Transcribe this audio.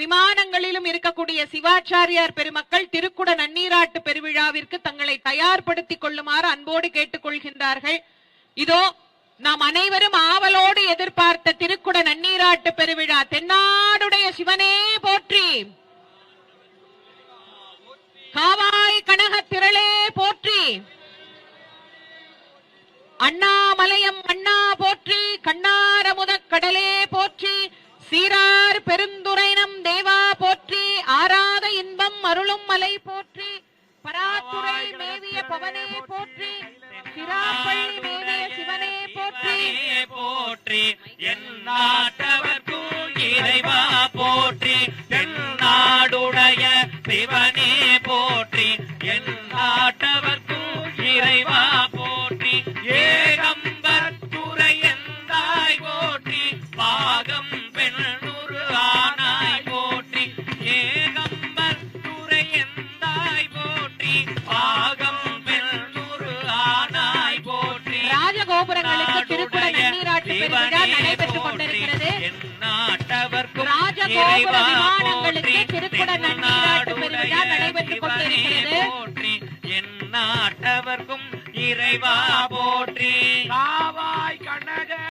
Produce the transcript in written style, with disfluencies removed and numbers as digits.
விமானங்களிலும் இருக்கக்கூடிய சிவாச்சாரியார் பெருமக்கள் திருக்குட நன்னீராட்டு பெருவிழாவிற்கு தங்களை தயார்படுத்திக் கொள்ளுமாறு அன்போடு கேட்டுக் கொள்கின்றார்கள். இதோ நாம் அனைவரும் ஆவலோடு எதிர்பார்த்த திருக்குட நன்னீராட்டு பெருவிழா. தென்னாடுடைய சிவனே போற்றி, காவாய் கனக திரளே போற்றி, அண்ணாமலையம் அண்ணா போற்றி, கண்ணாரமுத கடலே போற்றி, சீரார் பெருந்துரைனம் தேவா போற்றி, ஆராத இன்பம் அருளும் மலை போற்றி, பராத்துரை மேவிய பவனே போற்றி, சிராப்பள்ளி மேவிய சிவனே போற்றி போற்றி, என் நாட்டவர்க்கும் இறைவா போற்றி, என் நாடுடைய சிவனே போற்றி, என் நாட்டவர்க்கும் இறைவா போற்றி, ஏகம்பர் துறை எந்தாய் போற்றி, பாகம் பெண்ணுரு ஆனாய் போற்றி, ஏகம்பர் துறை எந்தாய் போற்றி, பாகம் பெண்ணுரு ஆனாய் போற்றி. ராஜகோபுரங்களுக்கு திருக்குட நன்னீராட்டு பெருவிழா நடைபெற்றுக் கொண்டிருக்கிறது. ராஜகோபுர விமானங்களுக்கு திருக்குட நன்னீராட்டு பெருவிழா நடைபெற்றுக் கொண்டிருக்கிறது. என் நாட்டவர்க்கும் இறைவா